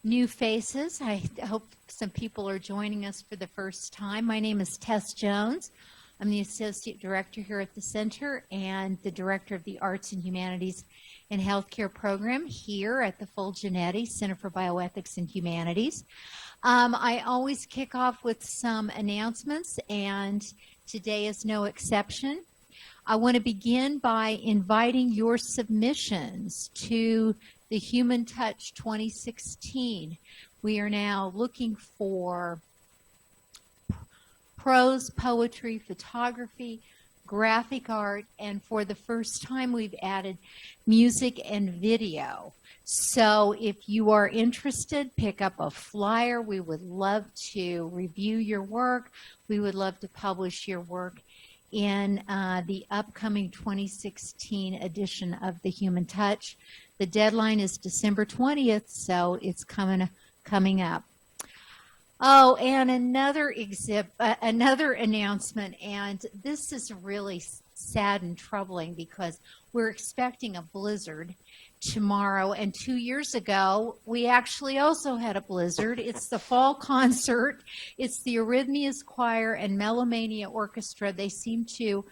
new faces. I hope some people are joining us for the first time. My name is Tess Jones. I'm the Associate Director here at the Center and the Director of the Arts and Humanities and Healthcare Program here at the Fulgenetti Center for Bioethics and Humanities. I always kick off with some announcements, and today is no exception. I want to begin by inviting your submissions to the Human Touch 2016. We are now looking for prose, poetry, photography, graphic art, and for the first time we've added music and video. So if you are interested, pick up a flyer. We would love to review your work. We would love to publish your work in the upcoming 2016 edition of the Human Touch. The deadline is December 20th, so it's coming up. Oh, and another announcement, and this is really sad and troubling because we're expecting a blizzard tomorrow, and 2 years ago we actually also had a blizzard. It's the fall concert. It's the Eurythmias Choir and Melomania Orchestra. They seem to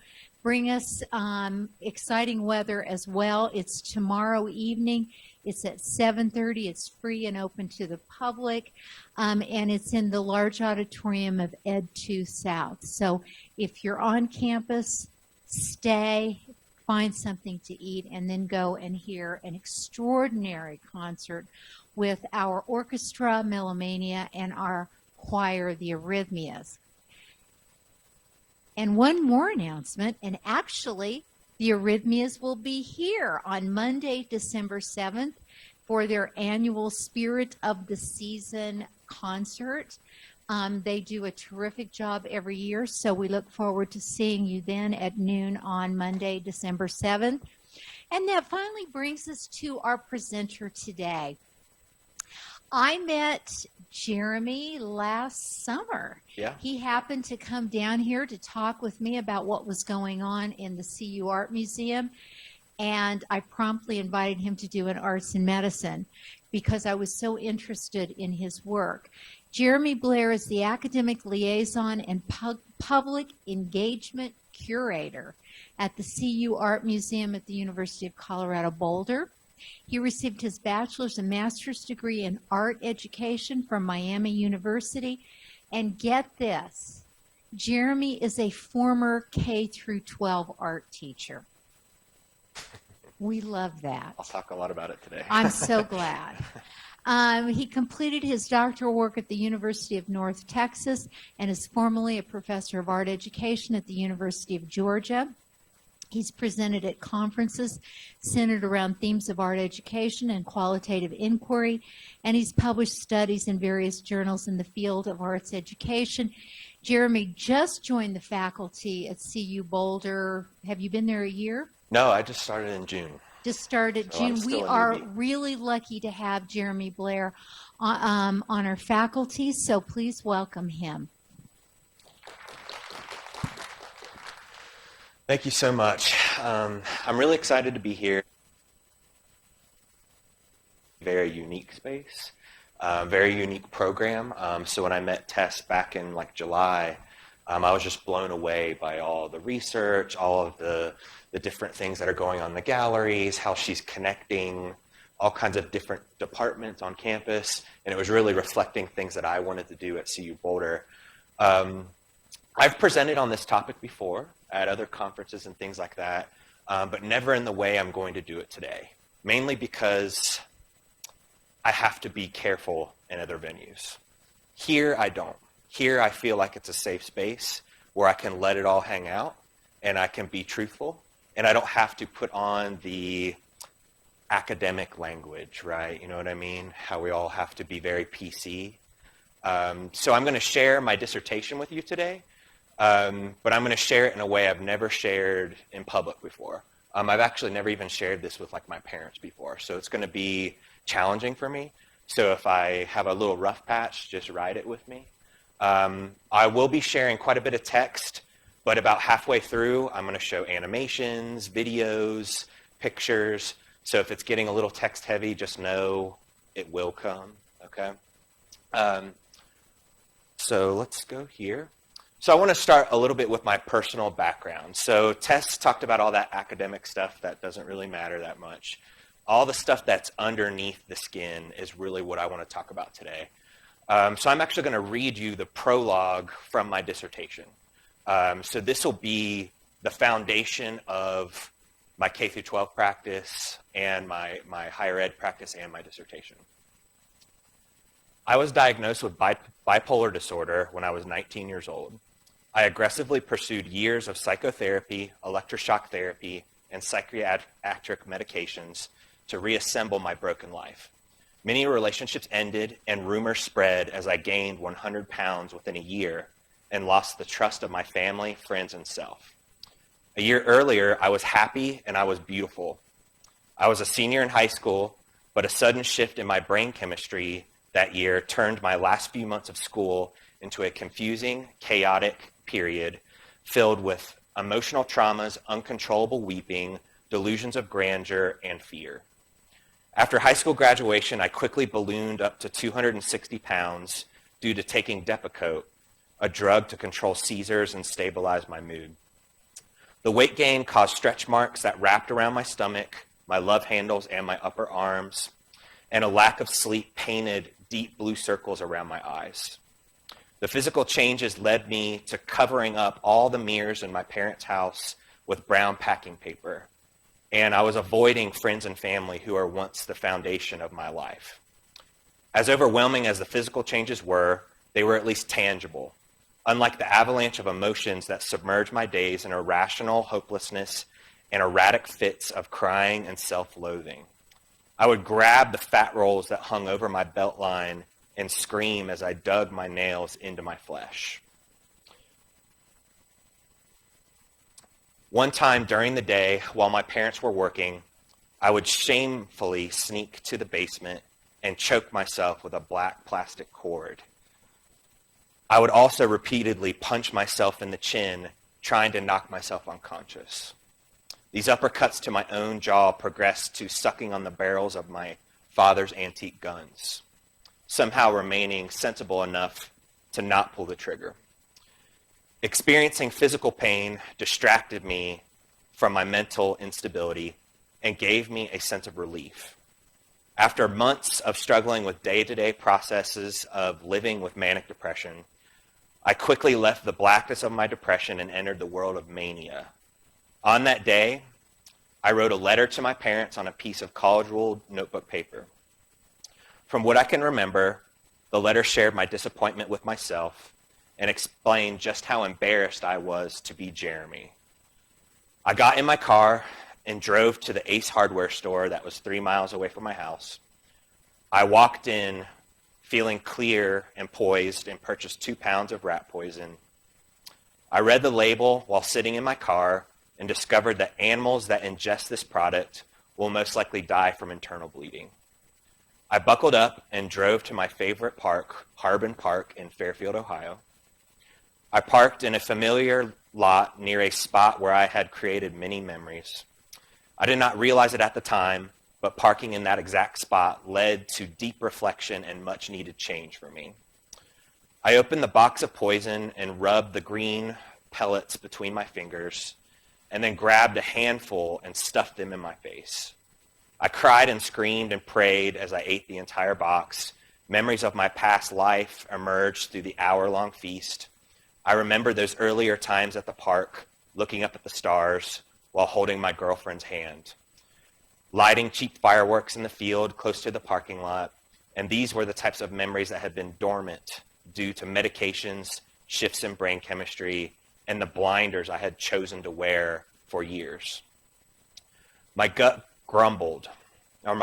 bring us exciting weather as well. It's tomorrow evening. It's at 7:30. It's free and open to the public, and it's in the large auditorium of Ed 2 South. So if you're on campus, stay, find something to eat, and then go and hear an extraordinary concert with our orchestra, Melomania, and our choir, the Eurythmias. And one more announcement, and actually the Eurythmias will be here on Monday, December 7th for their annual Spirit of the Season concert. They do a terrific job every year, so we look forward to seeing you then at noon on Monday, December 7th. And that finally brings us to our presenter today. I met Jeremy last summer. Yeah. He happened to come down here to talk with me about what was going on in the CU Art Museum, and I promptly invited him to do an Arts in Medicine because I was so interested in his work. Jeremy Blair is the academic liaison and public engagement curator at the CU Art Museum at the University of Colorado Boulder. He received his bachelor's and master's degree in art education from Miami University. And get this, Jeremy is a former K-12 art teacher. We love that. I'll talk a lot about it today. I'm so glad. He completed his doctoral work at the University of North Texas and is formerly a professor of art education at the University of Georgia. He's presented at conferences centered around themes of art education and qualitative inquiry, and he's published studies in various journals in the field of arts education. Jeremy just joined the faculty at CU Boulder. Have you been there a year? No, I just started in June. Just started June. We are really lucky to have Jeremy Blair on our faculty, so please welcome him. Thank you so much. I'm really excited to be here. Very unique space, very unique program. So when I met Tess back in July, I was just blown away by all the research, all of the different things that are going on in the galleries, how she's connecting all kinds of different departments on campus, and it was really reflecting things that I wanted to do at CU Boulder. I've presented on this topic before at other conferences and things like that, but never in the way I'm going to do it today, mainly because I have to be careful in other venues. Here, I don't. Here, I feel like it's a safe space where I can let it all hang out and I can be truthful, and I don't have to put on the academic language, right? You know what I mean? How we all have to be very PC. So I'm going to share my dissertation with you today. But I'm going to share it in a way I've never shared in public before. I've actually never even shared this with my parents before, so it's going to be challenging for me. So if I have a little rough patch, just ride it with me. I will be sharing quite a bit of text, but about halfway through, I'm going to show animations, videos, pictures. So if it's getting a little text heavy, just know it will come. okay? So let's go here. So I want to start a little bit with my personal background. So Tess talked about all that academic stuff that doesn't really matter that much. All the stuff that's underneath the skin is really what I want to talk about today. So I'm actually going to read you the prologue from my dissertation. So this will be the foundation of my K through 12 practice and my higher ed practice and my dissertation. I was diagnosed with bipolar disorder when I was 19 years old. I aggressively pursued years of psychotherapy, electroshock therapy, and psychiatric medications to reassemble my broken life. Many relationships ended and rumors spread as I gained 100 pounds within a year and lost the trust of my family, friends, and self. A year earlier, I was happy and I was beautiful. I was a senior in high school, but a sudden shift in my brain chemistry that year turned my last few months of school into a confusing, chaotic period filled with emotional traumas, uncontrollable weeping, delusions of grandeur, and fear. After high school graduation, I quickly ballooned up to 260 pounds due to taking Depakote, a drug to control seizures and stabilize my mood. The weight gain caused stretch marks that wrapped around my stomach, my love handles, and my upper arms, and a lack of sleep painted deep blue circles around my eyes. The physical changes led me to covering up all the mirrors in my parents' house with brown packing paper, and I was avoiding friends and family who are once the foundation of my life. As overwhelming as the physical changes were, they were at least tangible. Unlike the avalanche of emotions that submerged my days in irrational hopelessness and erratic fits of crying and self-loathing, I would grab the fat rolls that hung over my belt line and scream as I dug my nails into my flesh. One time during the day, while my parents were working, I would shamefully sneak to the basement and choke myself with a black plastic cord. I would also repeatedly punch myself in the chin, trying to knock myself unconscious. These uppercuts to my own jaw progressed to sucking on the barrels of my father's antique guns, somehow remaining sensible enough to not pull the trigger. Experiencing physical pain distracted me from my mental instability and gave me a sense of relief. After months of struggling with day-to-day processes of living with manic depression, I quickly left the blackness of my depression and entered the world of mania. On that day, I wrote a letter to my parents on a piece of college-ruled notebook paper. From what I can remember, the letter shared my disappointment with myself and explained just how embarrassed I was to be Jeremy. I got in my car and drove to the Ace Hardware store that was 3 miles away from my house. I walked in feeling clear and poised and purchased 2 pounds of rat poison. I read the label while sitting in my car and discovered that animals that ingest this product will most likely die from internal bleeding. I buckled up and drove to my favorite park, Harbin Park in Fairfield, Ohio. I parked in a familiar lot near a spot where I had created many memories. I did not realize it at the time, but parking in that exact spot led to deep reflection and much needed change for me. I opened the box of poison and rubbed the green pellets between my fingers, and then grabbed a handful and stuffed them in my face. I cried and screamed and prayed as I ate the entire box. Memories of my past life emerged through the hour-long feast. I remember those earlier times at the park, looking up at the stars while holding my girlfriend's hand, lighting cheap fireworks in the field close to the parking lot, and these were the types of memories that had been dormant due to medications, shifts in brain chemistry, and the blinders I had chosen to wear for years. My gut rumbled, and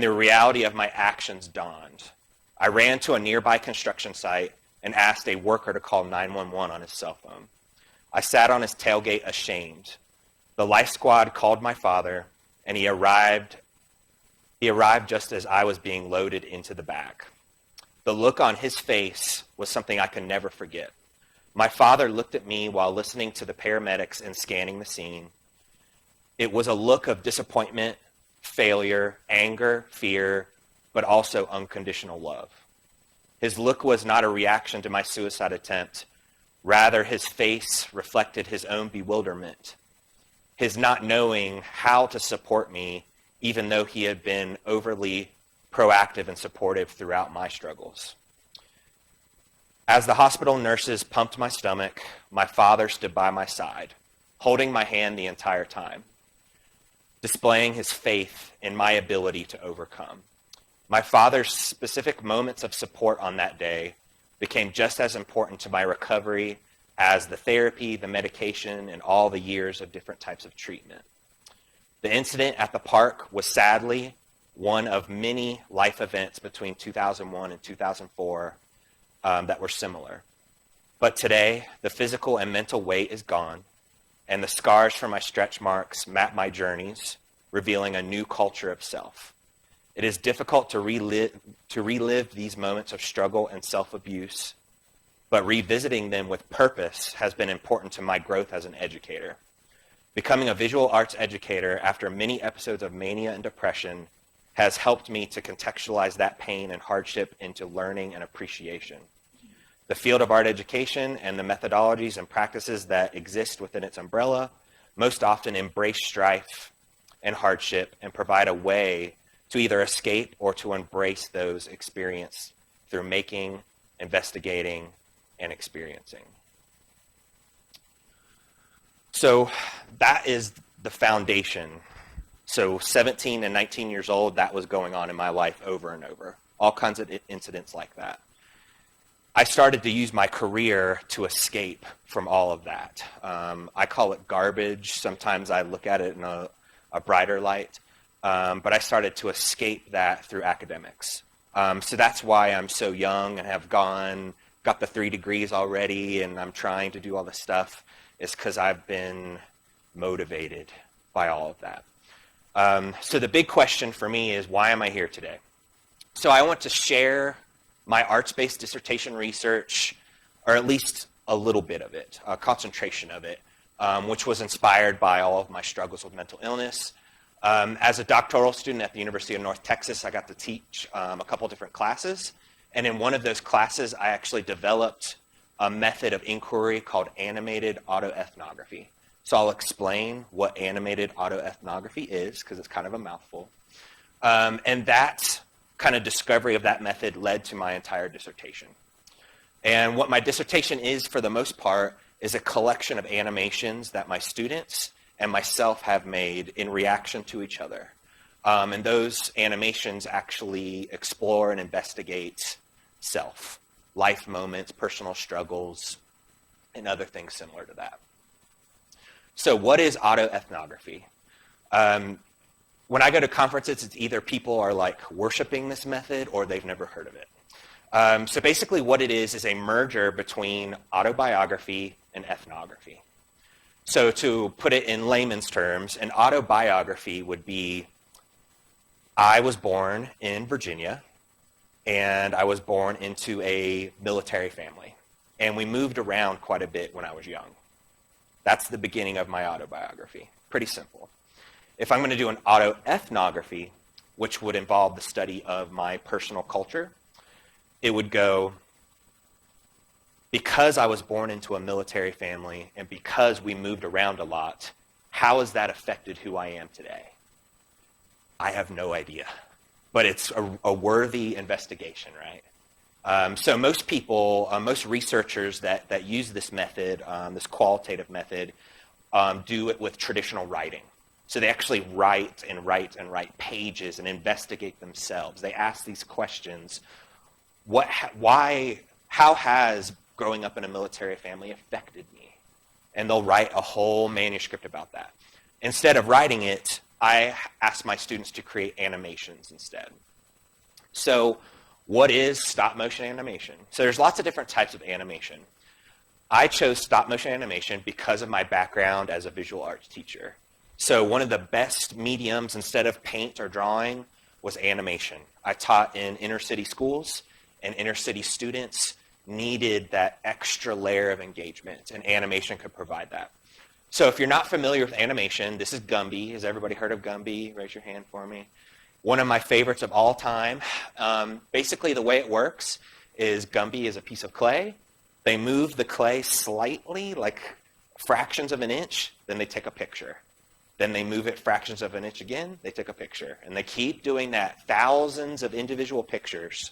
the reality of my actions dawned. I ran to a nearby construction site and asked a worker to call 911 on his cell phone. I sat on his tailgate ashamed. The life squad called my father, and he arrived just as I was being loaded into the back. The look on his face was something I could never forget. My father looked at me while listening to the paramedics and scanning the scene. It was a look of disappointment, failure, anger, fear, but also unconditional love. His look was not a reaction to my suicide attempt. Rather, his face reflected his own bewilderment, his not knowing how to support me, even though he had been overly proactive and supportive throughout my struggles. As the hospital nurses pumped my stomach, my father stood by my side, holding my hand the entire time, displaying his faith in my ability to overcome. My father's specific moments of support on that day became just as important to my recovery as the therapy, the medication, and all the years of different types of treatment. The incident at the park was sadly one of many life events between 2001 and 2004 that were similar. But today, the physical and mental weight is gone, and the scars from my stretch marks map my journeys, revealing a new culture of self. It is difficult to relive these moments of struggle and self-abuse, but revisiting them with purpose has been important to my growth as an educator. Becoming a visual arts educator after many episodes of mania and depression has helped me to contextualize that pain and hardship into learning and appreciation. The field of art education and the methodologies and practices that exist within its umbrella most often embrace strife and hardship and provide a way to either escape or to embrace those experiences through making, investigating, and experiencing. So that is the foundation. So 17 and 19 years old, that was going on in my life over and over. All kinds of incidents like that. I started to use my career to escape from all of that. I call it garbage. Sometimes I look at it in a brighter light. But I started to escape that through academics. So that's why I'm so young and have got the 3 degrees already, and I'm trying to do all this stuff, is because I've been motivated by all of that. So the big question for me is, why am I here today? So I want to share my arts-based dissertation research, or at least a little bit of it, a concentration of it, which was inspired by all of my struggles with mental illness. As a doctoral student at the University of North Texas, I got to teach a couple different classes. And in one of those classes, I actually developed a method of inquiry called animated auto-ethnography. So I'll explain what animated auto-ethnography is, because it's kind of a mouthful. And that kind of discovery of that method led to my entire dissertation. And what my dissertation is, for the most part, is a collection of animations that my students and myself have made in reaction to each other. And those animations actually explore and investigate self, life moments, personal struggles, and other things similar to that. So what is auto-ethnography? When I go to conferences, it's either people are like worshiping this method or they've never heard of it. So basically what it is a merger between autobiography and ethnography. So to put it in layman's terms, an autobiography would be, I was born in Virginia, and I was born into a military family. And we moved around quite a bit when I was young. That's the beginning of my autobiography. Pretty simple. If I'm going to do an autoethnography, which would involve the study of my personal culture, it would go, because I was born into a military family and because we moved around a lot, how has that affected who I am today? I have no idea, but it's a worthy investigation, right? So most people, most researchers that use this method, this qualitative method, do it with traditional writing. So they actually write and write and write pages and investigate themselves. They ask these questions. How has growing up in a military family affected me? And they'll write a whole manuscript about that. Instead of writing it, I ask my students to create animations instead. So what is stop motion animation? So there's lots of different types of animation. I chose stop motion animation because of my background as a visual arts teacher. So one of the best mediums instead of paint or drawing was animation. I taught in inner city schools, and inner city students needed that extra layer of engagement, and animation could provide that. So if you're not familiar with animation, this is Gumby. Has everybody heard of Gumby? Raise your hand for me. One of my favorites of all time. Basically, the way it works is Gumby is a piece of clay. They move the clay slightly, like fractions of an inch, then they take a picture. Then they move it fractions of an inch again, they take a picture. And they keep doing that, thousands of individual pictures.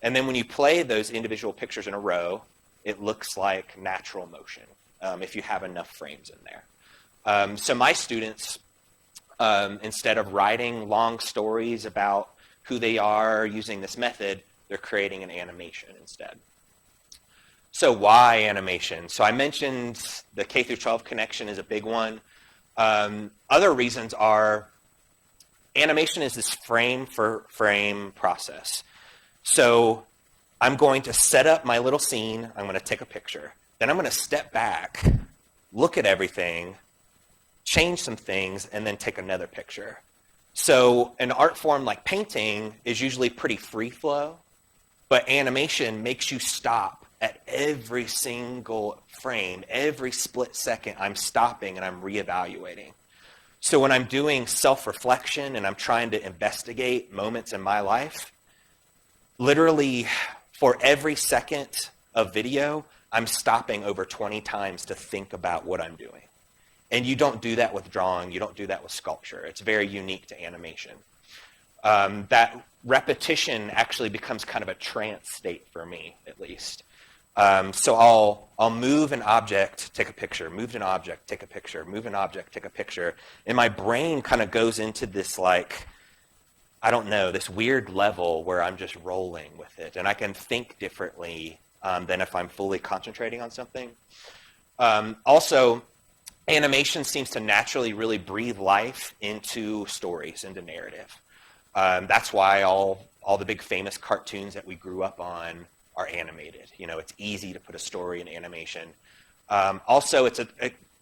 And then when you play those individual pictures in a row, it looks like natural motion, if you have enough frames in there. So my students, instead of writing long stories about who they are using this method, they're creating an animation instead. So why animation? So I mentioned the K through 12 connection is a big one. Other reasons are animation is this frame for frame process. So I'm going to set up my little scene. I'm going to take a picture. Then I'm going to step back, look at everything, change some things, and then take another picture. So an art form like painting is usually pretty free flow, but animation makes you stop at every single frame, every split second. I'm stopping and I'm reevaluating. So when I'm doing self-reflection and I'm trying to investigate moments in my life, literally for every second of video, I'm stopping over 20 times to think about what I'm doing. And you don't do that with drawing. You don't do that with sculpture. It's very unique to animation. That repetition actually becomes kind of a trance state for me, at least. So I'll move an object, take a picture, move an object, take a picture, move an object, take a picture. And my brain kind of goes into this, like, I don't know, this weird level where I'm just rolling with it. And I can think differently than if I'm fully concentrating on something. Also, animation seems to naturally really breathe life into stories, into narrative. That's why all the big famous cartoons that we grew up on are animated. You know, it's easy to put a story in animation. Also,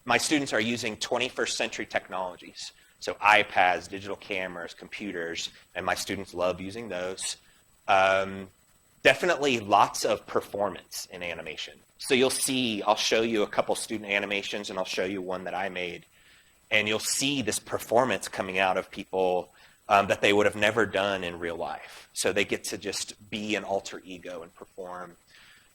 my students are using 21st century technologies. So iPads, digital cameras, computers, and my students love using those. Definitely lots of performance in animation. So you'll see, I'll show you a couple student animations and I'll show you one that I made. And you'll see this performance coming out of people that they would have never done in real life. So they get to just be an alter ego and perform.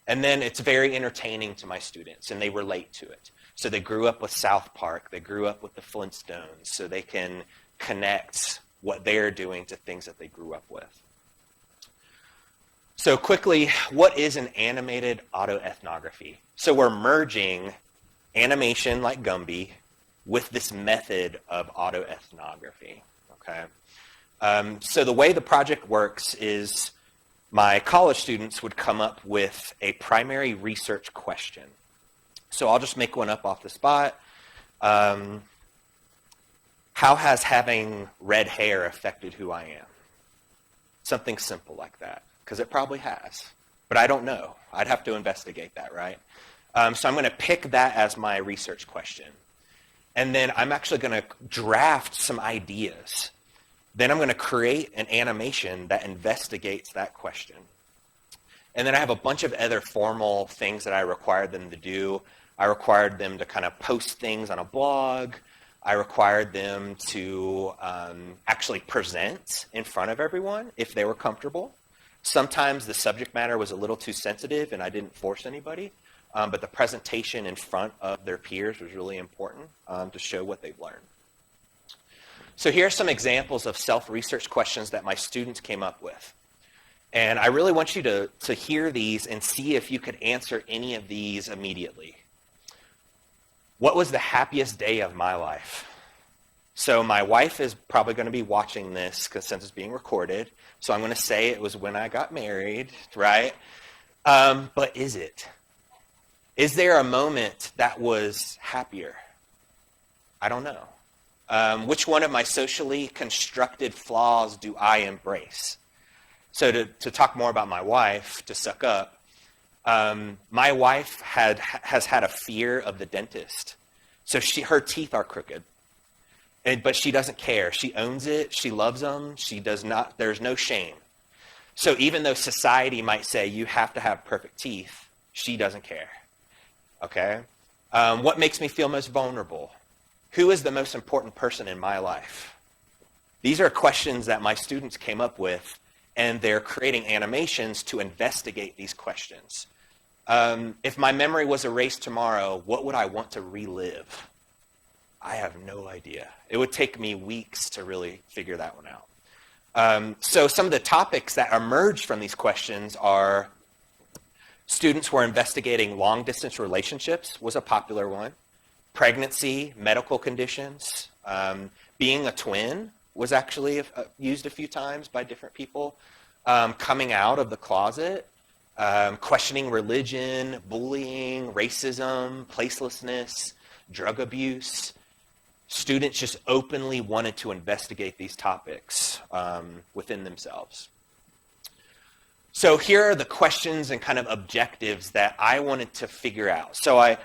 And then it's very entertaining to my students and they relate to it. So they grew up with South Park, they grew up with the Flintstones, so they can connect what they're doing to things that they grew up with. So quickly, what is an animated autoethnography? So we're merging animation like Gumby with this method of autoethnography, okay? So the way the project works is my college students would come up with a primary research question. So I'll just make one up off the spot. How has having red hair affected who I am? Something simple like that, because it probably has, but I don't know. I'd have to investigate that, right? So I'm going to pick that as my research question. And then I'm actually going to draft some ideas. Then I'm going to create an animation that investigates that question. And then I have a bunch of other formal things that I required them to do. I required them to kind of post things on a blog. I required them to actually present in front of everyone if they were comfortable. Sometimes the subject matter was a little too sensitive and I didn't force anybody, but the presentation in front of their peers was really important to show what they've learned. So here are some examples of self-research questions that my students came up with. And I really want you to hear these and see if you could answer any of these immediately. What was the happiest day of my life? So my wife is probably going to be watching this since it's being recorded. So I'm going to say it was when I got married, right? But is it? Is there a moment that was happier? I don't know. Which one of my socially constructed flaws do I embrace? So to talk more about my wife, to suck up, my wife has had a fear of the dentist. So her teeth are crooked, but she doesn't care. She owns it. She loves them. There's no shame. So even though society might say you have to have perfect teeth, she doesn't care. Okay? What makes me feel most vulnerable? Who is the most important person in my life? These are questions that my students came up with, and they're creating animations to investigate these questions. If my memory was erased tomorrow, what would I want to relive? I have no idea. It would take me weeks to really figure that one out. So some of the topics that emerged from these questions are students were investigating long-distance relationships was a popular one. Pregnancy, medical conditions, being a twin was actually used a few times by different people. Coming out of the closet, questioning religion, bullying, racism, placelessness, drug abuse. Students just openly wanted to investigate these topics within themselves. So here are the questions and kind of objectives that I wanted to figure out. So I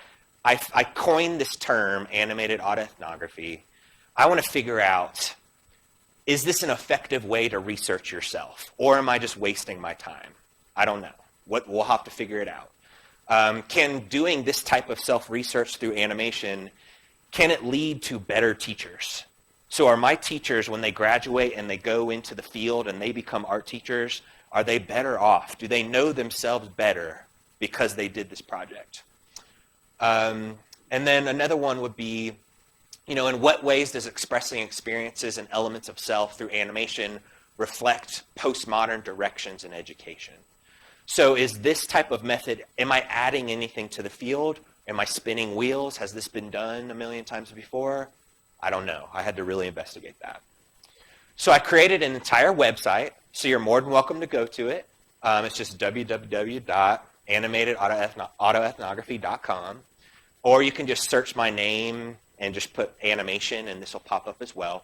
coined this term, animated autoethnography. I want to figure out, is this an effective way to research yourself? Or am I just wasting my time? I don't know. We'll have to figure it out. Can doing this type of self-research through animation, can it lead to better teachers? So are my teachers, when they graduate and they go into the field and they become art teachers, are they better off? Do they know themselves better because they did this project? And then another one would be, in what ways does expressing experiences and elements of self through animation reflect postmodern directions in education? So is this type of method, am I adding anything to the field? Am I spinning wheels? Has this been done a million times before? I don't know. I had to really investigate that. So I created an entire website, so you're more than welcome to go to it. It's just www.animatedautoethnography.com, or you can just search my name and just put animation, and this will pop up as well.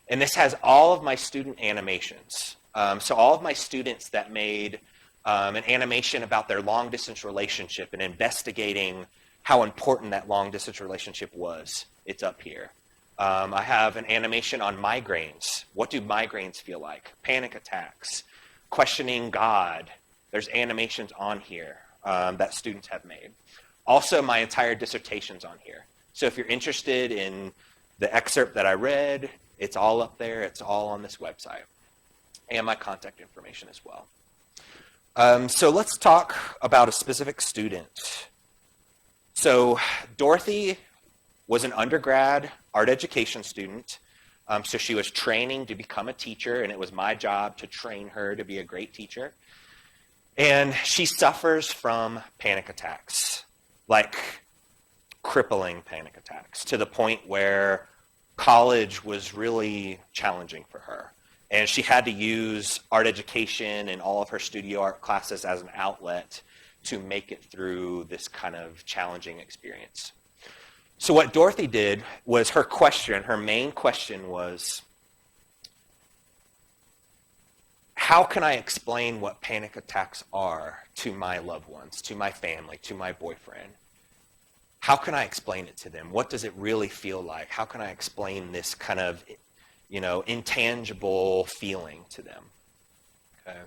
And this has all of my student animations. So all of my students that made an animation about their long-distance relationship and investigating how important that long-distance relationship was, it's up here. I have an animation on migraines. What do migraines feel like? Panic attacks, questioning God. There's animations on here that students have made. Also, my entire dissertation's on here. So if you're interested in the excerpt that I read, it's all up there. It's all on this website. And my contact information as well. So let's talk about a specific student. So Dorothy was an undergrad art education student. So she was training to become a teacher, and it was my job to train her to be a great teacher. And she suffers from panic attacks, like crippling panic attacks, to the point where college was really challenging for her. And she had to use art education and all of her studio art classes as an outlet to make it through this kind of challenging experience. So what Dorothy did was her main question was, how can I explain what panic attacks are to my loved ones, to my family, to my boyfriend? How can I explain it to them? What does it really feel like? How can I explain this kind of, intangible feeling to them? Okay.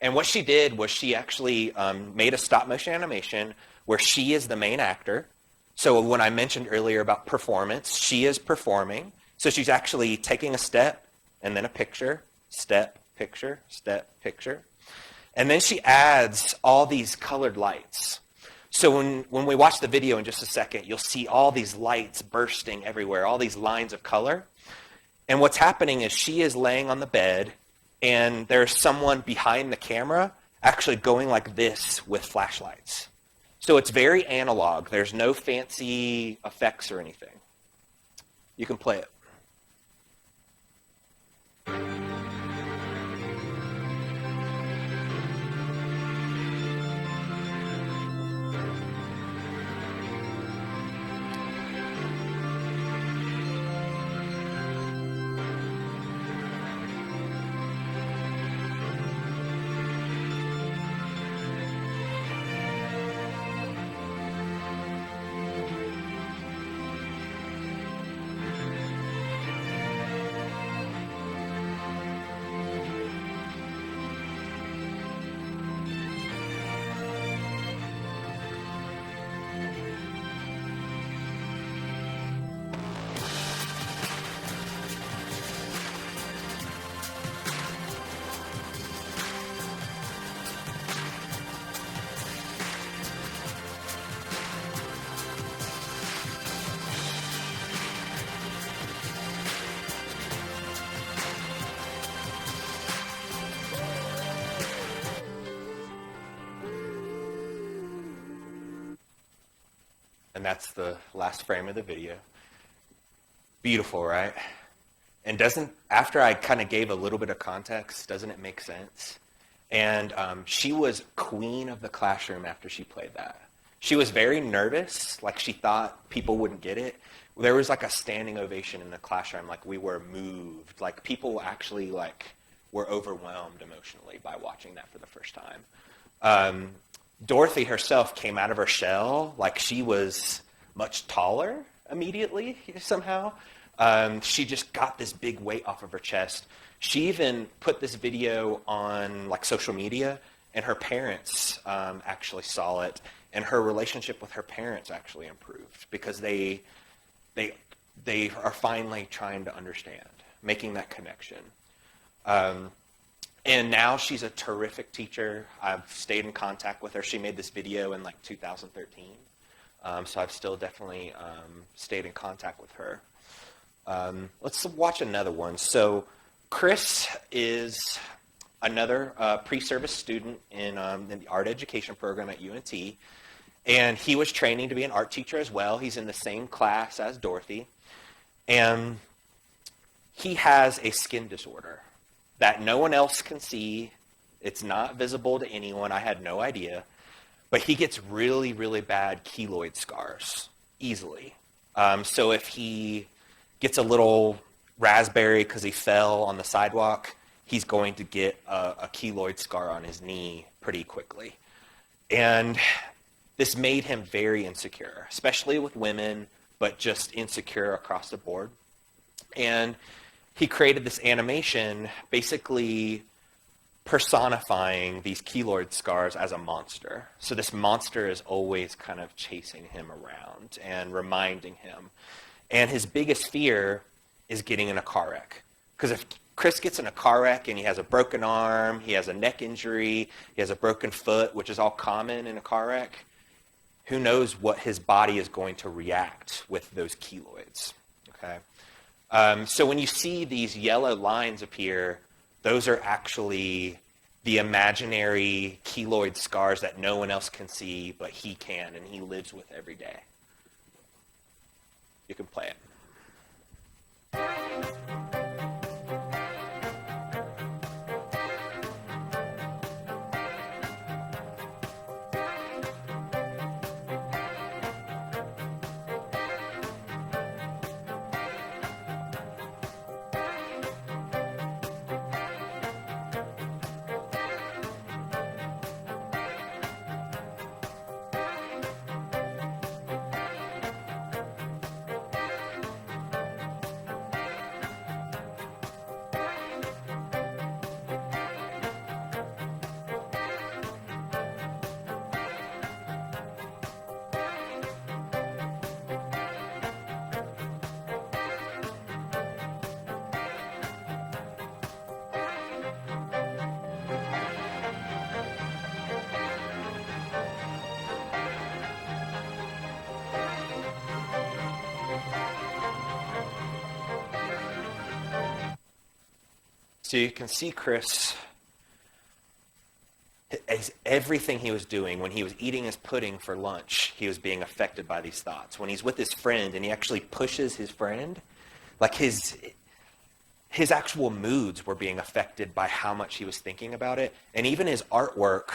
And what she did was she actually made a stop motion animation where she is the main actor. So when I mentioned earlier about performance, she is performing. So she's actually taking a step and then a picture, step, picture, step, picture. And then she adds all these colored lights. So when we watch the video in just a second, you'll see all these lights bursting everywhere, all these lines of color. And what's happening is she is laying on the bed, and there's someone behind the camera actually going like this with flashlights. So it's very analog. There's no fancy effects or anything. You can play it. And that's the last frame of the video. Beautiful, right? And after I kind of gave a little bit of context, doesn't it make sense? And she was queen of the classroom after she played that. She was very nervous, like she thought people wouldn't get it. There was like a standing ovation in the classroom, like we were moved, like people actually like were overwhelmed emotionally by watching that for the first time. Dorothy herself came out of her shell, like she was much taller immediately somehow. She just got this big weight off of her chest. She even put this video on like social media, and her parents actually saw it, and her relationship with her parents actually improved because they are finally trying to understand, making that connection. And now she's a terrific teacher. I've stayed in contact with her. She made this video in like 2013. So I've still definitely stayed in contact with her. Let's watch another one. So Chris is another pre-service student in the art education program at UNT. And he was training to be an art teacher as well. He's in the same class as Dorothy. And he has a skin disorder that no one else can see. It's not visible to anyone. I had no idea. But he gets really, really bad keloid scars easily. So if he gets a little raspberry because he fell on the sidewalk, he's going to get a keloid scar on his knee pretty quickly. And this made him very insecure, especially with women, but just insecure across the board. And he created this animation basically personifying these keloid scars as a monster. So this monster is always kind of chasing him around and reminding him. And his biggest fear is getting in a car wreck. Because if Chris gets in a car wreck and he has a broken arm, he has a neck injury, he has a broken foot, which is all common in a car wreck, who knows what his body is going to react with those keloids, okay? So when you see these yellow lines appear, those are actually the imaginary keloid scars that no one else can see, but he can, and he lives with every day. You can play it. So you can see Chris, as everything he was doing, when he was eating his pudding for lunch, he was being affected by these thoughts. When he's with his friend and he actually pushes his friend, like his actual moods were being affected by how much he was thinking about it. And even his artwork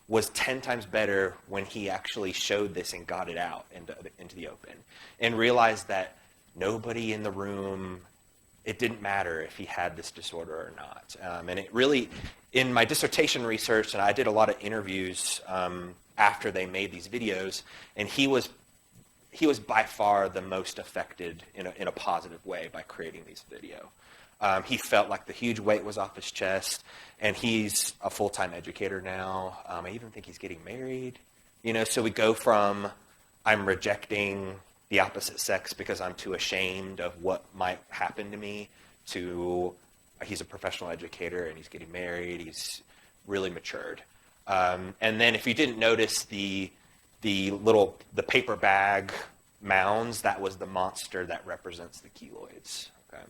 was 10 times better when he actually showed this and got it out into the open and realized that nobody in the room, it didn't matter if he had this disorder or not. And it really, in my dissertation research, and I did a lot of interviews after they made these videos, and he was by far the most affected in a positive way by creating these video. He felt like the huge weight was off his chest, and he's a full-time educator now. I even think he's getting married. So we go from I'm rejecting the opposite sex because I'm too ashamed of what might happen to me, to he's a professional educator and he's getting married. He's really matured. And then if you didn't notice the paper bag mounds, that was the monster that represents the keloids. Okay.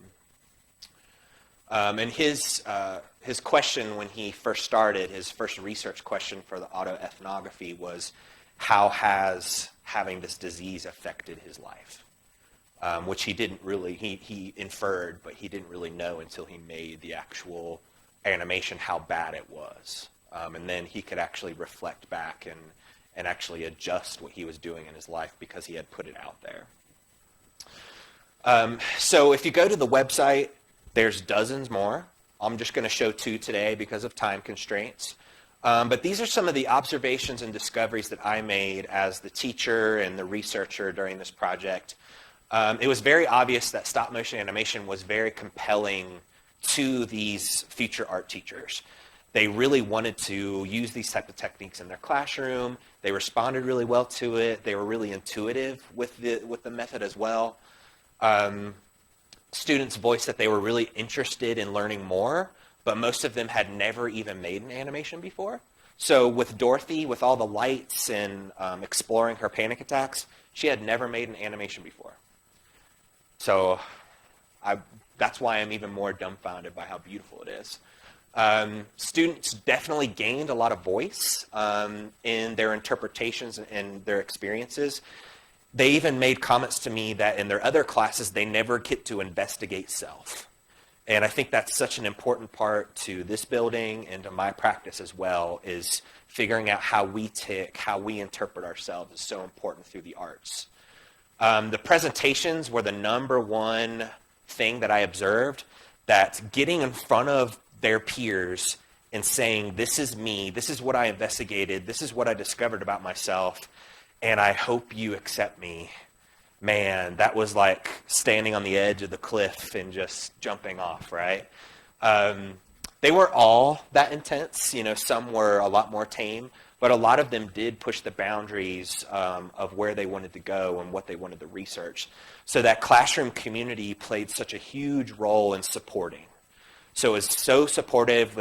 And his question when he first started, his first research question for the Auto-Ethnography was, how has having this disease affected his life? Which he didn't really, he inferred, but he didn't really know until he made the actual animation how bad it was. And then he could actually reflect back and actually adjust what he was doing in his life because he had put it out there. So if you go to the website, there's dozens more. I'm just going to show 2 today because of time constraints. But these are some of the observations and discoveries that I made as the teacher and the researcher during this project. It was very obvious that stop motion animation was very compelling to these future art teachers. They really wanted to use these type of techniques in their classroom. They responded really well to it. They were really intuitive with the method as well. Students voiced that they were really interested in learning more, but most of them had never even made an animation before. So with Dorothy, with all the lights and exploring her panic attacks, she had never made an animation before. So that's why I'm even more dumbfounded by how beautiful it is. Students definitely gained a lot of voice in their interpretations and their experiences. They even made comments to me that in their other classes, they never get to investigate self. And I think that's such an important part to this building and to my practice as well, is figuring out how we tick, how we interpret ourselves is so important through the arts. The presentations were the #1 thing that I observed, that getting in front of their peers and saying, this is me, this is what I investigated, this is what I discovered about myself, and I hope you accept me. Man, that was like standing on the edge of the cliff and just jumping off, right? They weren't all that intense. Some were a lot more tame, but a lot of them did push the boundaries of where they wanted to go and what they wanted to research. So that classroom community played such a huge role in supporting. So it was so supportive.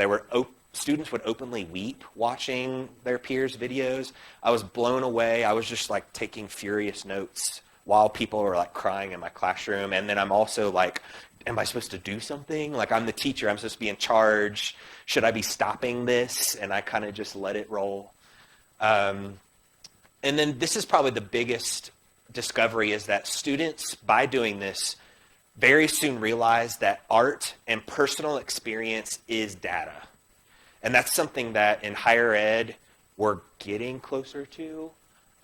Students would openly weep watching their peers' videos. I was blown away. I was just like taking furious notes while people were like crying in my classroom. And then I'm also like, am I supposed to do something? Like, I'm the teacher, I'm supposed to be in charge. Should I be stopping this? And I kind of just let it roll. And then this is probably the biggest discovery, is that students, by doing this, very soon realized that art and personal experience is data. And that's something that in higher ed we're getting closer to.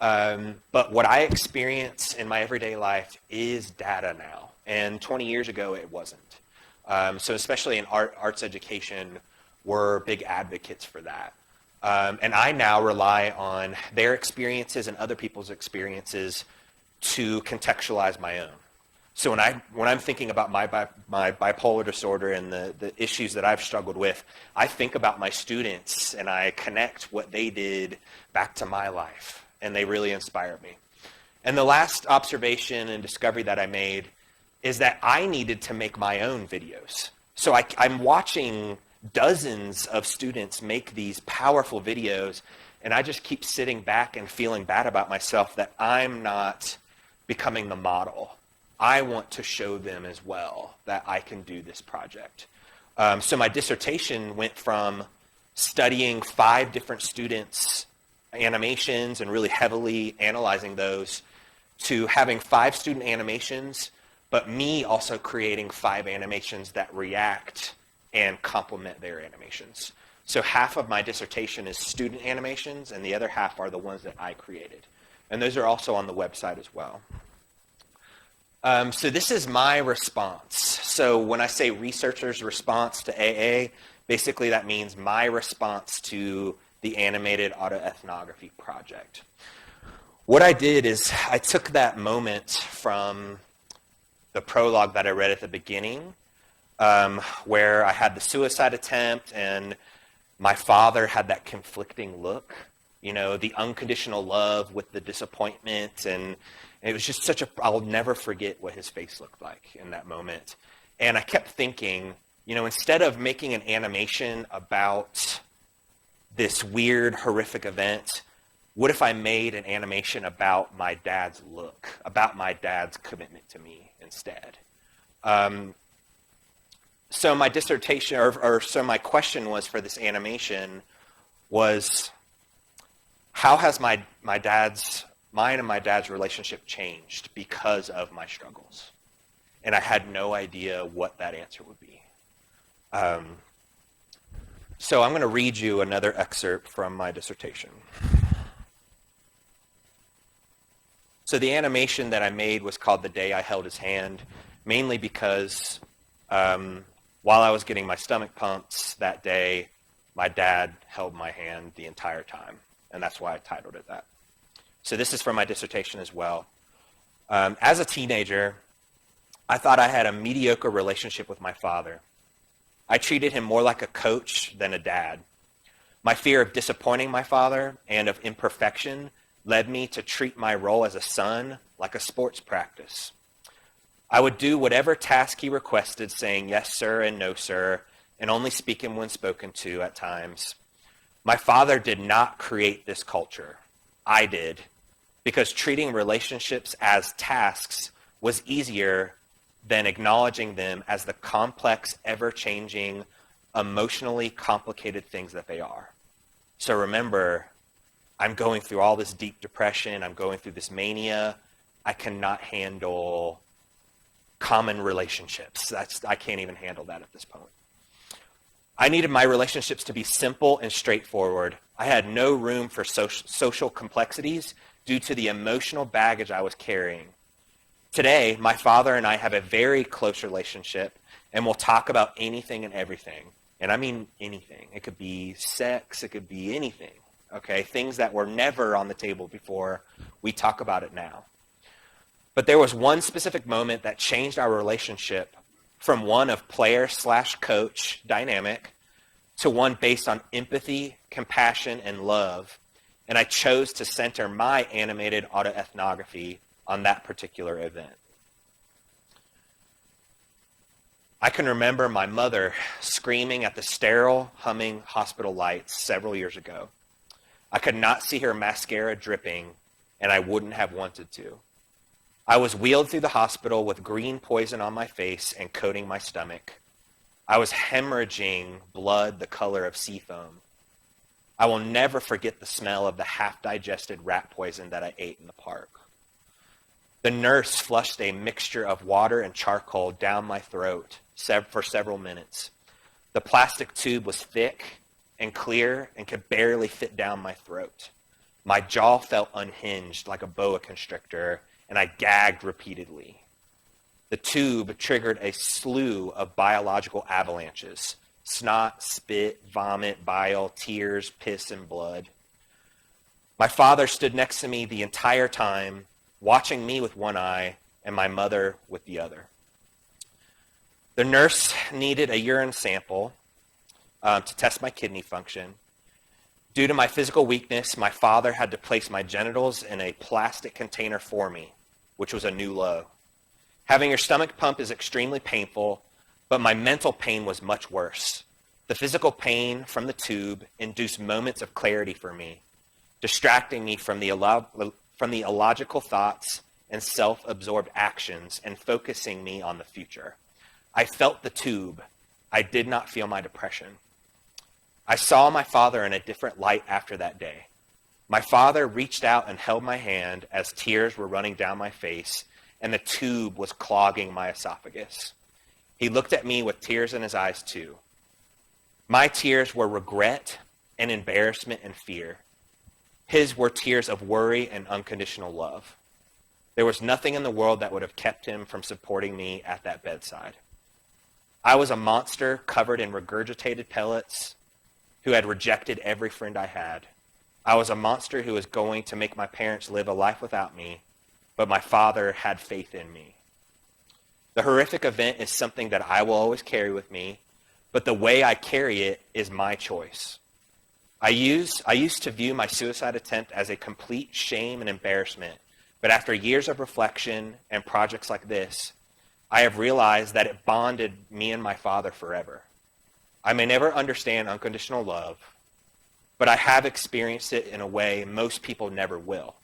But what I experience in my everyday life is data now. And 20 years ago, it wasn't. So especially in arts education, we're big advocates for that. And I now rely on their experiences and other people's experiences to contextualize my own. So when I'm thinking about my bipolar disorder and the issues that I've struggled with, I think about my students and I connect what they did back to my life, and they really inspire me. And the last observation and discovery that I made is that I needed to make my own videos. So I'm watching dozens of students make these powerful videos, and I just keep sitting back and feeling bad about myself that I'm not becoming the model. I want to show them as well that I can do this project. So my dissertation went from studying 5 different students' animations and really heavily analyzing those, to having 5 student animations, but me also creating 5 animations that react and complement their animations. So half of my dissertation is student animations, and the other half are the ones that I created. And those are also on the website as well. So this is my response. So when I say researchers' response to AA, basically that means my response to the animated Auto-Ethnography project. What I did is I took that moment from the prologue that I read at the beginning, where I had the suicide attempt and my father had that conflicting look, the unconditional love with the disappointment, and it was just I'll never forget what his face looked like in that moment. And I kept thinking, instead of making an animation about this weird, horrific event, what if I made an animation about my dad's look, about my dad's commitment to me instead? So my dissertation, so my question was for this animation was, how has mine and my dad's relationship changed because of my struggles? And I had no idea what that answer would be. So I'm going to read you another excerpt from my dissertation. So the animation that I made was called The Day I Held His Hand, mainly because while I was getting my stomach pumps that day, my dad held my hand the entire time, and that's why I titled it that. So this is from my dissertation as well. As a teenager, I thought I had a mediocre relationship with my father. I treated him more like a coach than a dad. My fear of disappointing my father and of imperfection led me to treat my role as a son like a sports practice. I would do whatever task he requested, saying yes, sir, and no, sir, and only speaking when spoken to at times. My father did not create this culture. I did, because treating relationships as tasks was easier than acknowledging them as the complex, ever-changing, emotionally complicated things that they are. So remember, I'm going through all this deep depression. I'm going through this mania. I cannot handle common relationships. I can't even handle that at this point. I needed my relationships to be simple and straightforward. I had no room for social complexities due to the emotional baggage I was carrying. Today, my father and I have a very close relationship, and we'll talk about anything and everything. And I mean anything. It could be sex. It could be anything. Okay? Things that were never on the table before, we talk about it now. But there was one specific moment that changed our relationship from one of player/coach dynamic to one based on empathy, compassion, and love. And I chose to center my animated auto-ethnography on that particular event. I can remember my mother screaming at the sterile, humming hospital lights several years ago. I could not see her mascara dripping, and I wouldn't have wanted to. I was wheeled through the hospital with green poison on my face and coating my stomach. I was hemorrhaging blood the color of sea foam. I will never forget the smell of the half-digested rat poison that I ate in the park. The nurse flushed a mixture of water and charcoal down my throat for several minutes. The plastic tube was thick and clear and could barely fit down my throat. My jaw felt unhinged like a boa constrictor, and I gagged repeatedly. The tube triggered a slew of biological avalanches: snot, spit, vomit, bile, tears, piss, and blood. My father stood next to me the entire time, watching me with one eye and my mother with the other. The nurse needed a urine sample to test my kidney function. Due to my physical weakness, my father had to place my genitals in a plastic container for me, which was a new low. Having your stomach pump is extremely painful, but my mental pain was much worse. The physical pain from the tube induced moments of clarity for me, distracting me from the illogical thoughts and self-absorbed actions and focusing me on the future. I felt the tube. I did not feel my depression. I saw my father in a different light after that day. My father reached out and held my hand as tears were running down my face and the tube was clogging my esophagus. He looked at me with tears in his eyes too. My tears were regret and embarrassment and fear. His were tears of worry and unconditional love. There was nothing in the world that would have kept him from supporting me at that bedside. I was a monster covered in regurgitated pellets who had rejected every friend I had. I was a monster who was going to make my parents live a life without me, but my father had faith in me. The horrific event is something that I will always carry with me, but the way I carry it is my choice. I used to view my suicide attempt as a complete shame and embarrassment, but after years of reflection and projects like this, I have realized that it bonded me and my father forever. I may never understand unconditional love, but I have experienced it in a way most people never will.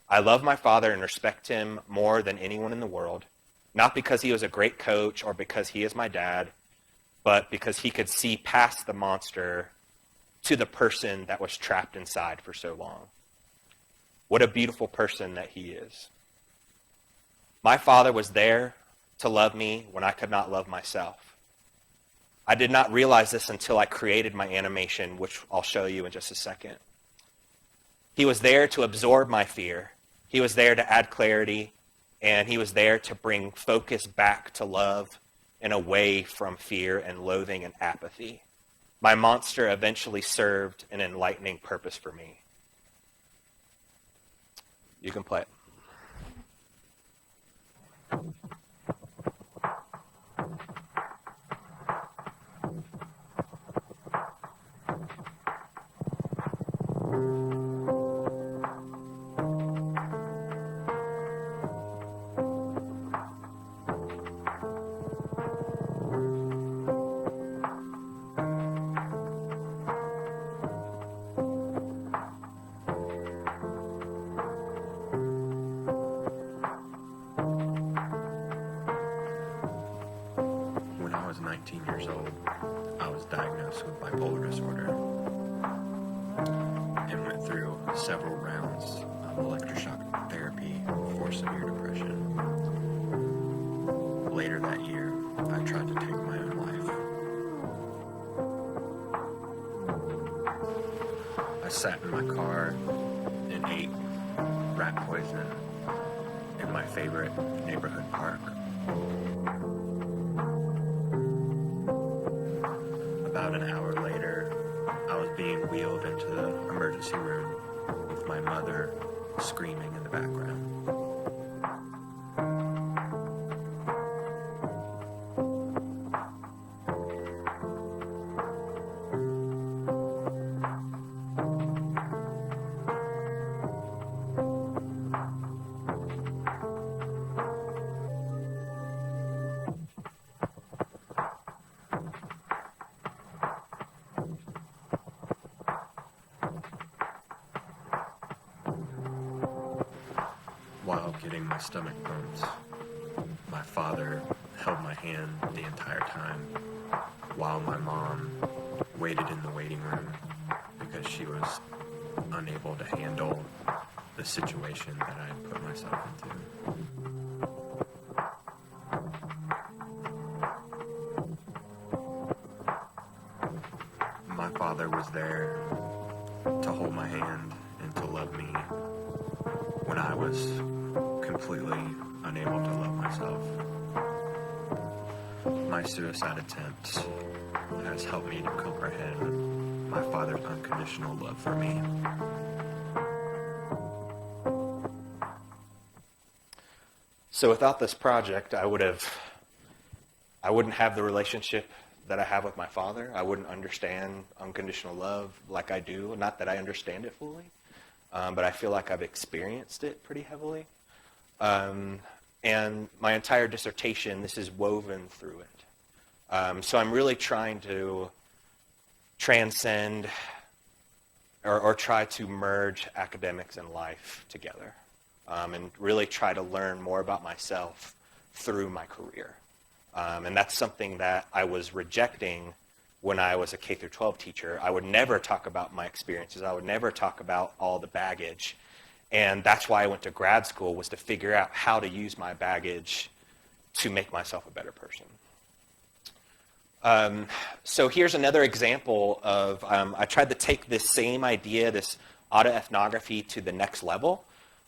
I love my father and respect him more than anyone in the world, not because he was a great coach or because he is my dad, but because he could see past the monster to the person that was trapped inside for so long. What a beautiful person that he is. My father was there to love me when I could not love myself. I did not realize this until I created my animation, which I'll show you in just a second. He was there to absorb my fear. He was there to add clarity, and he was there to bring focus back to love and away from fear and loathing and apathy. My monster eventually served an enlightening purpose for me. You can play it. When I was 19 years old, I was diagnosed with bipolar disorder and went through several rounds of electroshock therapy for severe depression. Later that year, I tried to take my own life. I sat in my car and ate rat poison in my favorite neighborhood park. About an hour later, I was being wheeled into the emergency room with my mother screaming in the background. While getting my stomach pumped, my father held my hand the entire time while my mom waited in the waiting room because she was unable to handle the situation that I had put myself into. My father was there to hold my hand and to love me when I was completely unable to love myself. My suicide attempt has helped me to comprehend my father's unconditional love for me. So without this project, I wouldn't have the relationship that I have with my father. I wouldn't understand unconditional love like I do. Not that I understand it fully, but I feel like I've experienced it pretty heavily. And my entire dissertation, this is woven through it. So I'm really trying to transcend or try to merge academics and life together, and really try to learn more about myself through my career. And that's something that I was rejecting when I was a K through 12 teacher. I would never talk about my experiences. I would never talk about all the baggage. And that's why I went to grad school, was to figure out how to use my baggage to make myself a better person. So here's another example of, I tried to take this same idea, this auto-ethnography, to the next level.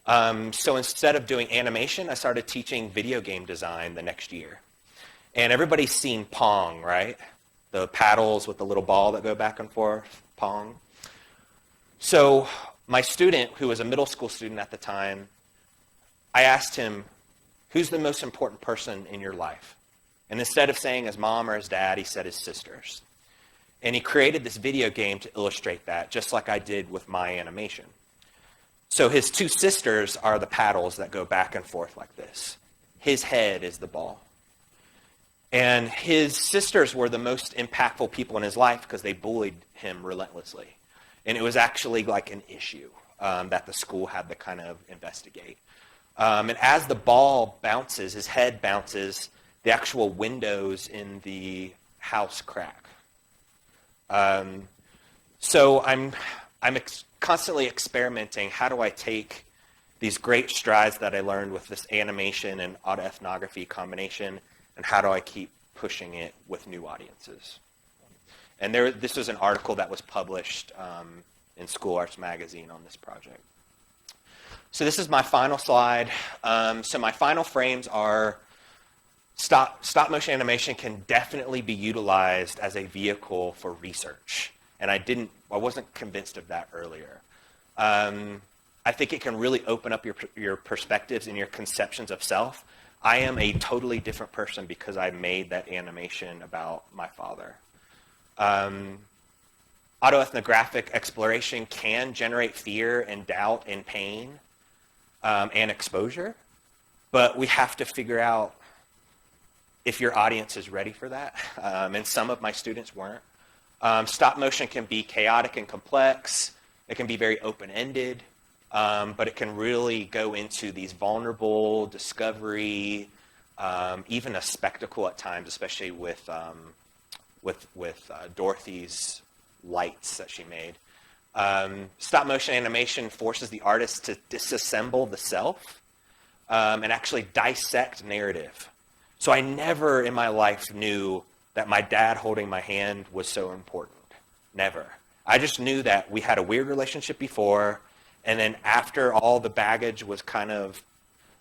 So instead of doing animation, I started teaching video game design the next year. And everybody's seen Pong, right? The paddles with the little ball that go back and forth, Pong. So my student, who was a middle school student at the time, I asked him, who's the most important person in your life? And instead of saying his mom or his dad, he said his sisters. And he created this video game to illustrate that, just like I did with my animation. So his two sisters are the paddles that go back and forth like this. His head is the ball. And his sisters were the most impactful people in his life because they bullied him relentlessly. And it was actually like an issue that the school had to kind of investigate. And as the ball bounces, his head bounces, the actual windows in the house crack. So I'm constantly experimenting. How do I take these great strides that I learned with this animation and auto-ethnography combination, and how do I keep pushing it with new audiences? And this was an article that was published in School Arts Magazine on this project. So this is my final slide. So my final frames are stop motion animation can definitely be utilized as a vehicle for research. And I wasn't convinced of that earlier. I think it can really open up your perspectives and your conceptions of self. I am a totally different person because I made that animation about my father. Auto-ethnographic exploration can generate fear and doubt and pain and exposure, but we have to figure out if your audience is ready for that, and some of my students weren't. Stop motion can be chaotic and complex. It can be very open-ended, but it can really go into these vulnerable discovery, even a spectacle at times, especially with Dorothy's lights that she made. Stop motion animation forces the artist to disassemble the self and actually dissect narrative. So I never in my life knew that my dad holding my hand was so important. Never. I just knew that we had a weird relationship before, and then after all the baggage was kind of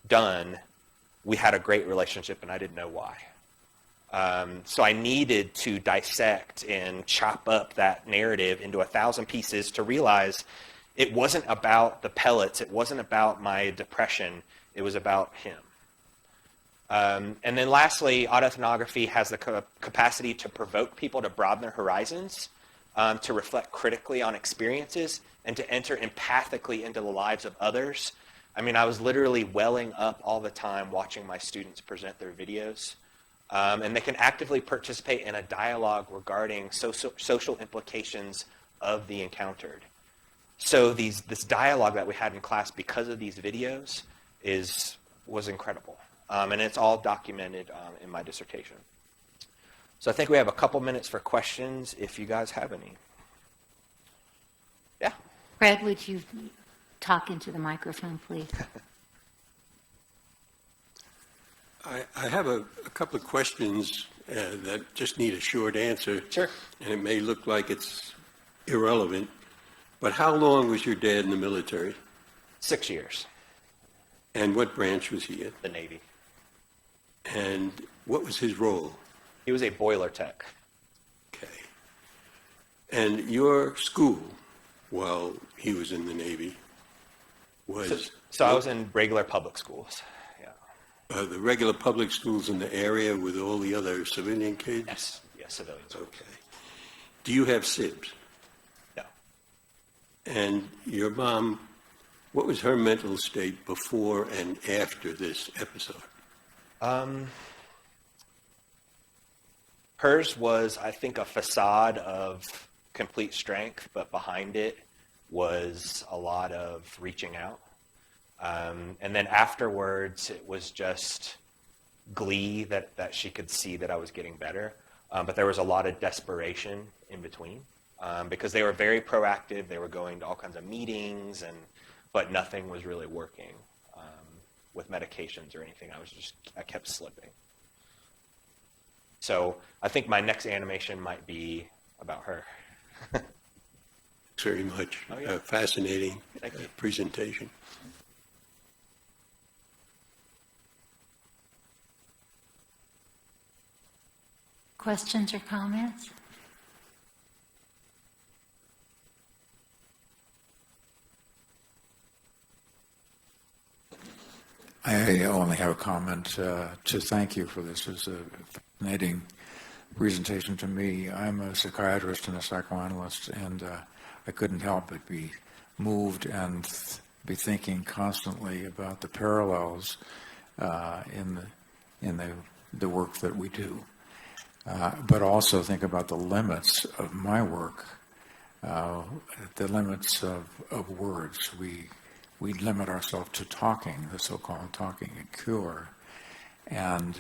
done, we had a great relationship, and I didn't know why. So I needed to dissect and chop up that narrative into 1,000 pieces to realize it wasn't about the pellets. It wasn't about my depression. It was about him. And then lastly, auto-ethnography has the capacity to provoke people to broaden their horizons, to reflect critically on experiences, and to enter empathically into the lives of others. I mean, I was literally welling up all the time watching my students present their videos. And they can actively participate in a dialogue regarding social implications of the encountered. So this dialogue that we had in class because of these videos was incredible. And it's all documented in my dissertation. So I think we have a couple minutes for questions if you guys have any. Yeah? Fred, would you talk into the microphone, please? I have a couple of questions that just need a short answer. Sure. And it may look like it's irrelevant, but how long was your dad in the military? 6 years. And what branch was he in? The Navy. And what was his role? He was a boiler tech. Okay. And your school, while he was in the Navy, was... So I was in regular public schools. Yeah. The regular public schools in the area with all the other civilian kids? Yes. Yes, civilians. Okay. Do you have SIBs? No. And your mom, what was her mental state before and after this episode? Hers was, I think, a facade of complete strength, but behind it was a lot of reaching out. And then afterwards, it was just glee that she could see that I was getting better. But there was a lot of desperation in between because they were very proactive. They were going to all kinds of meetings, but nothing was really working with medications or anything. I kept slipping. So I think my next animation might be about her. Thanks very much. Oh, yeah. Fascinating Thank you. presentation. Questions or comments? I only have a comment to thank you for this. It's a fascinating presentation to me. I'm a psychiatrist and a psychoanalyst, and I couldn't help but be moved and be thinking constantly about the parallels in the work that we do, but also think about the limits of my work, the limits of words. We limit ourselves to talking, the so-called talking and cure, and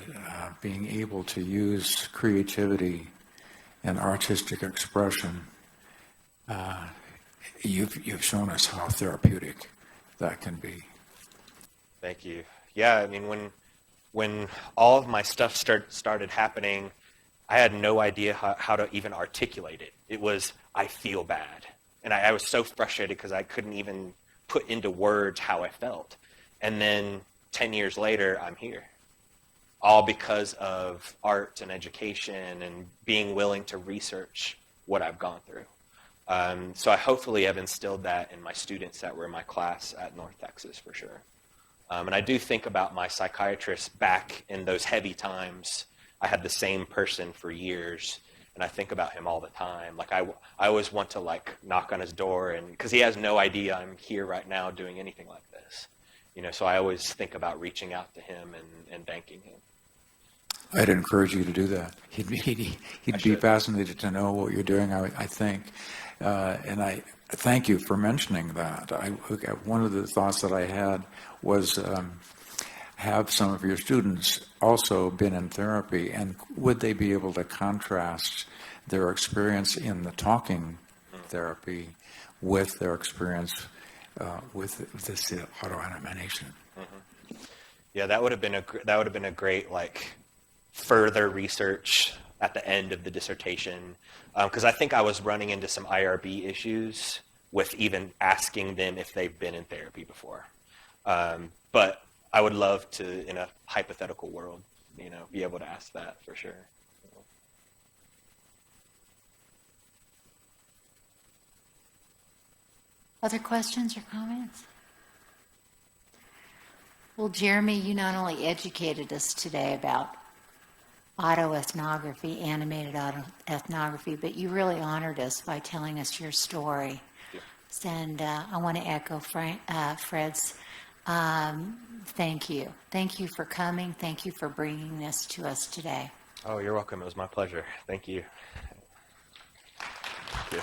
being able to use creativity and artistic expression. You've shown us how therapeutic that can be. Thank you. Yeah, I mean, when all of my stuff started happening, I had no idea how to even articulate it. It was, I feel bad. And I was so frustrated because I couldn't even put into words how I felt. And then 10 years later, I'm here. All because of art and education and being willing to research what I've gone through. So I hopefully have instilled that in my students that were in my class at North Texas for sure. And I do think about my psychiatrist back in those heavy times. I had the same person for years, and I think about him all the time. Like I always want to like knock on his door, and because he has no idea I'm here right now doing anything like this, you know. So I always think about reaching out to him and thanking him. I'd encourage you to do that. He'd be fascinated to know what you're doing, I think. And I thank you for mentioning that. One of the thoughts that I had was have some of your students also been in therapy, and would they be able to contrast their experience in the talking therapy with their experience with this auto-animation? Mm-hmm. Yeah, that would have been a great like further research at the end of the dissertation, because I think I was running into some IRB issues with even asking them if they've been in therapy before. But I would love to, in a hypothetical world, you know, be able to ask that for sure. Other questions or comments? Well, Jeremy, you not only educated us today about auto-ethnography, animated auto-ethnography, but you really honored us by telling us your story. Yeah. And I want to echo Fred's thank you. Thank you for coming. Thank you for bringing this to us today. Oh, you're welcome. It was my pleasure. Thank you. Thank you.